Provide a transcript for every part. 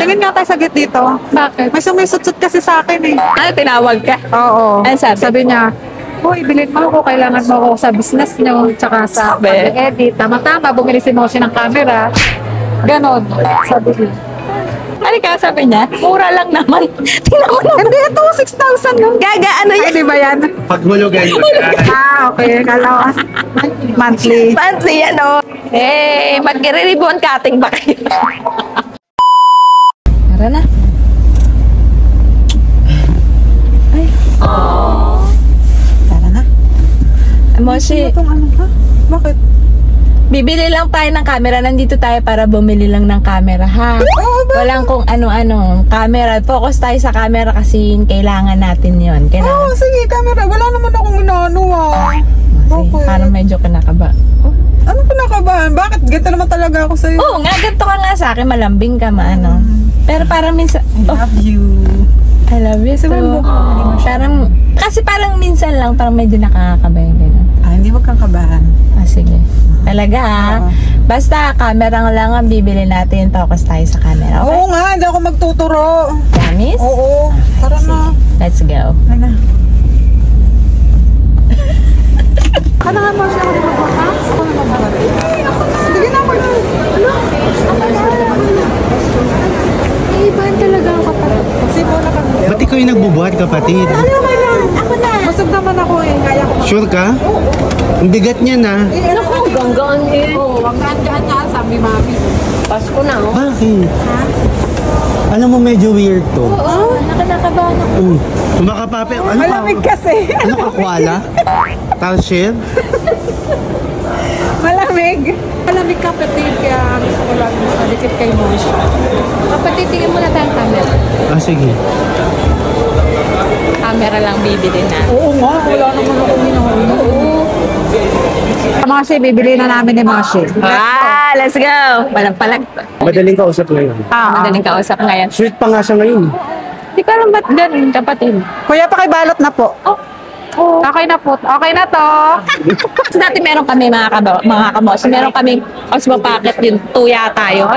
Tingin nga tayo saglit dito. Bakit? May sumisut-sut kasi sa akin eh. Ano, tinawag ka? Oo. Ano sabi? Sabi niya, Hoy, bilhin mo ako, kailangan mo ako sa business niyo, tsaka sa Sabi? pag-edit. Tama-tama, bumili si Moshi ng camera. Ganon, sabi niya. Ano ka sabi niya? Mura lang naman. Tingnan mo naman. Hindi, ito, 6,000 lang. Gaga, ano Ay, yan? di ba yan? Paghulugan mo. Okay. Kala ko, monthly. Fancy yan, oh. Eh, mag-ribbon cutting ba kayo? Tara na. Ay. Tara na. Moshi, Itong ano, ha? Bakit? bibili lang tayo ng camera. Nandito tayo para bumili lang ng camera, ha? Oo, ba? Walang kung ano-ano. Camera. Focus tayo sa camera kasi kailangan natin yon. Oo, sige, camera. Wala naman akong inaano, Okay. Parang medyo kinakaba. Ano kinakabahan? Bakit? Ganito naman talaga ako sa'yo. Oo nga, ganito ka nga sa akin. Malambing ka, maano. Pero parang minsan... I love you. I love you too. Parang... Kasi parang minsan lang, parang medyo nakakakaba yung gano'n. Hindi wag kang kabahan. Sige. Talaga, Oo. Basta, camera lang ang bibili natin. Focus tayo sa camera, okay? Oo nga, hindi ako magtuturo. Promise? Oo. Tara na. Let's go. Ano? Ano nga ba siya ako magbaha? Ako na magbaha. Sige na ako na. Iban talaga ang kapatid. Kasi bola kami. Ba't ikaw yung nagbubuhat, kapatid? Ako na. Busog naman ako eh. Kaya ko. Sure ka? Ang bigat niya na. Naku, ganggaan eh. Oo, wag gaan nga sabi mami. Pasko na, oh. Bakit? Alam mo, medyo weird to. Oo, nakanakabahan ako. Kumakapape. Ano ka? Malamig kasi. Ano ka, koala? Talshir? Malamig. Malamig kapatid kaya gusto ko lang madikit kay Moshi. Kapatid, tingin mo na tayong camera. Sige. Camera lang bibili na. Oo nga, wala naman ako minahaw. Moshi, bibili na namin ni Moshi. Let's go! Walang palag. Madaling kausap ngayon. Madaling kausap ngayon. Sweet pa nga siya ngayon. Hindi ko alam ba't ganun, kapatid. Kuya, pakibalot na po. Okay na po. Okay na to. Dati meron kami mga kamos. Meron kami Osmo Pocket yung tuya tayo.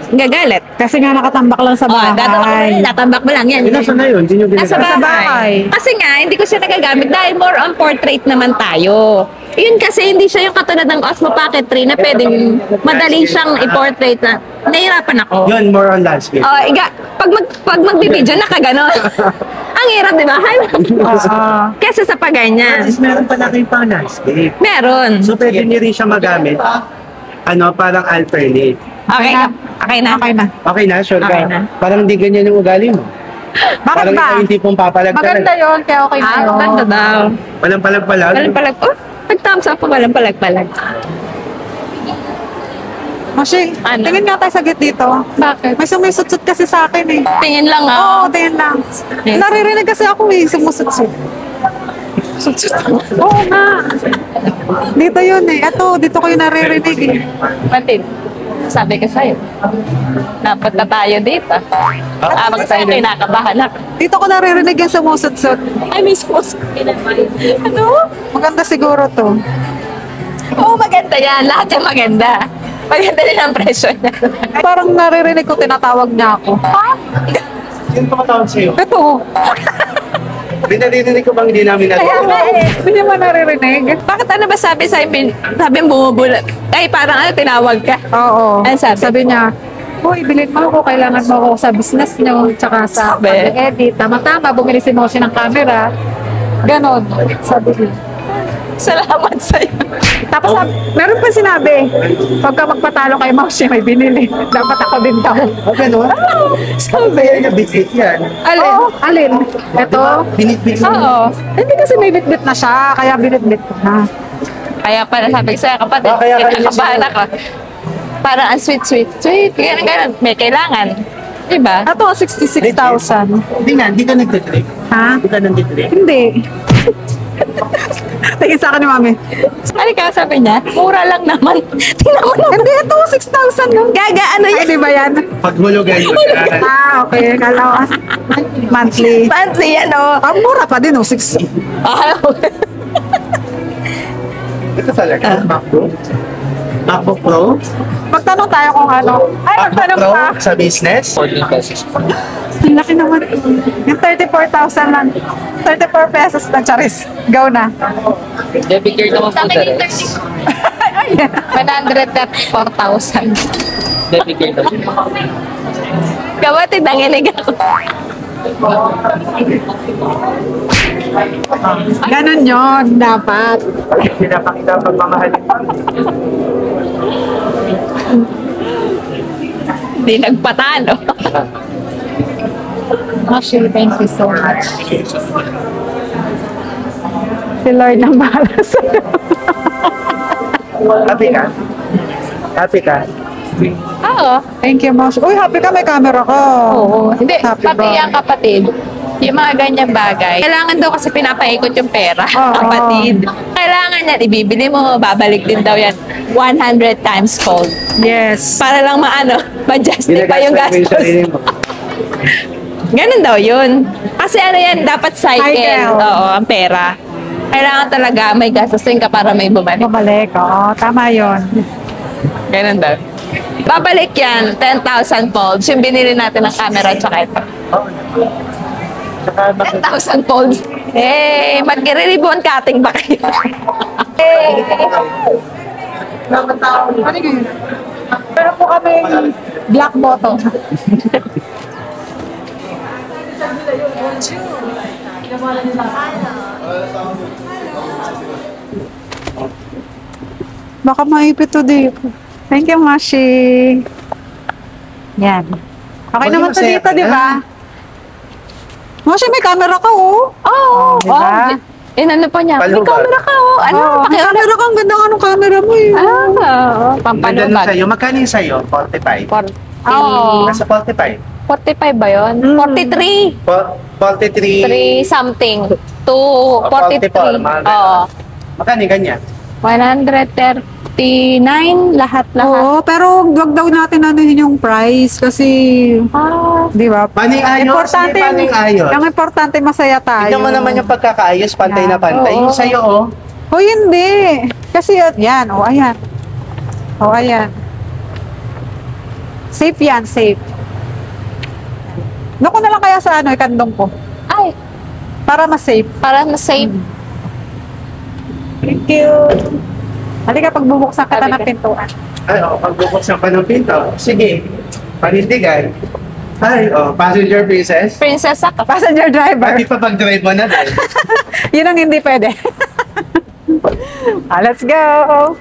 Gagalit. Kasi nga nakatambak lang sa bahay. Natambak mo lang yan. Nasa na yun? Hindi nyo Nasa ginagamit. bahay. Kasi nga, hindi ko siya nagagamit dahil more on portrait naman tayo. Yun kasi hindi siya yung katulad ng Osmo Pocket 3 na pwedeng madali siyang i-portrait na. Nahirapan ako. Yun, more on landscape. Pag magbibideo, nakaganon. Ang hirap, di ba? Kasi sa paganyan. Tapos meron pala kayong pang landscape. Meron. So, pwede nyo rin siya magamit. Parang alternate. Okay na. Okay na. Okay na. Okay na, sure ka? Okay na. Parang hindi ganyan yung ugali mo. Bakit Parang ba? ikaw yung tipong papalag ka Maganda lang. yun, kaya okay na yun. Maganda daw. Walang palag-palag. Walang palag. Nag-thumbs up po, walang palag-palag. Moshi, Ano? tingin nga tayo saglit dito. Bakit? May sumisut-sut kasi sa akin eh. Tingin lang Oo, ah. tingin lang. Yes. Naririnig kasi ako eh, sumusut-sut. Oo nga. Dito yun eh. Ito, dito ko yung naririnig eh. Patid. Sabi ko sa'yo. Dapat na tayo dito. Abang sa'yo, kinakabahan ako. Dito ko naririnig yung sumusut-sut. Ay, may suppose. Ano? Maganda siguro to. Oo, maganda yan. Lahat yung maganda. Maganda din ang presyo niya. Parang naririnig ko, tinatawag niya ako. Ha? Sino tumatawag sa'yo? Ito. Dinarinig ko bang hindi namin natin? Kaya nga eh. Hindi niya man naririnig. Bakit ano ba sabi sa'yo? Sabi bumubulat. Ay, parang ano, tinawag ka. Oo. Ano sabi? Sabi niya, Hoy, bilhin mo ako, kailangan mo ako sa business niyo, tsaka sa Sabi? pag-edit. Tama-tama, bumili si Moshi ng camera. Ganon, sabi niya. Salamat sa'yo. Tapos meron pa sinabi, pagka magpatalo kay Moshi, may binili. Dapat ako din daw. Gano'n? Sabi. Kaya nabitbit yan. Alin? Oo, alin? Ito? Binitbit mo. Oo. Hindi kasi may bitbit na siya, kaya binitbit ko na. Kaya pala sabi ko sa'yo, kapatid, Kaya kinakabahan ako. Parang ang sweet. Ganun. May kailangan. Diba? Ito, 66,000. Hindi nga, hindi ka nagtitrip. Ha? Hindi ka nagtitrip. Hindi. Tingin sa akin ni Mami. Ano ka sabi niya? Mura lang naman. Tingnan mo naman. Hindi, ito, 6,000 lang. Gaga, ano Ay, yan? di ba yan? Paghulugan mo. Okay. Kala ko, monthly. Fancy yan, oh. Ang mura pa din, 6. Ito talaga, MacBook. MacBook Pro? Magtanong tayo kung ano. Ay, MacBook magtanong Pro pa. sa business? 14 pesos. Ang laki naman. Yung 34,000 lang. 34 pesos na charis. Go na. Debit card naman po, Teres. 134,000. Debit card naman. Kapatid, ang ilig ako. Ganon yun, dapat. Pinapakita ang pagmamahalin. Hindi nagpatalo. Actually, thank you so much. Si Lord ang bahala sa'yo. Happy ka? Happy ka? Oo. Thank you, Mosh. Uy, happy ka, may camera ka. Oo. Hindi, Happy pati ba? yung kapatid. Yung mga ganyang bagay. Kailangan daw kasi pinapaikot yung pera, Oo. kapatid. Kailangan yan, ibibili mo, babalik din daw yan 100 times fold. Yes. Para lang ma-justify yung Ginagastos mo gastos. sarili mo. Ganun daw yun. Kasi ano yan, dapat cycle. Cycle. Oo, ang pera. Kailangan talaga may gastusin ka para may bumalik. Bumalik, oo. Tama yun. Ganun daw. Babalik yan, 10,000 folds. Yung binili natin ng camera tsaka ito. Tsaka bakit 10,000 folds. Eh, mag-ribbon cutting ba kayo? Eh, Ano yun? Pero po kami black bottom. Baka maipit to dito. Thank you, Mashi. Yan. Okay Maging naman to masaya dito, ka di na. ba? Mashi, may camera ka, oh. oh, diba? Inano pa niya? May Palubat. camera ka, oh. Ano? Oh, may camera ka. Ang ganda nga ng camera mo, eh. Oo, Ganda pampalubat. nun sa'yo. Magkano yung sa'yo? 45? 40. Oo. Nasa 45? 45 ba yun? 43. 43? 3 something. To 44, 43. mga ganun. Oo. Magkano yung ganyan? 139 lahat-lahat. Oo, pero wag daw natin anuhin yung price kasi, Ah, di ba? Paning ayos? Importante, Hindi paning ayos. ang importante masaya tayo. Tignan mo naman yung pagkakaayos, pantay na pantay. Oo. Yung sa'yo, oh. O hindi. Kasi yan, o ayan. O ayan. Safe yan, safe. Naku na lang kaya sa ano, ikandong ko. ay, Para mas safe. para na safe. Thank you. Halika, pagbubuksan kita ng Halika. pintuan. Ay, oh, pagbubuksan pa ng pinto. Sige, panindigan. Ay, oh, passenger princess. Prinsesa ka. Passenger driver. Pati pa pag-drive mo na din. Yun ang hindi pwede. Let's go.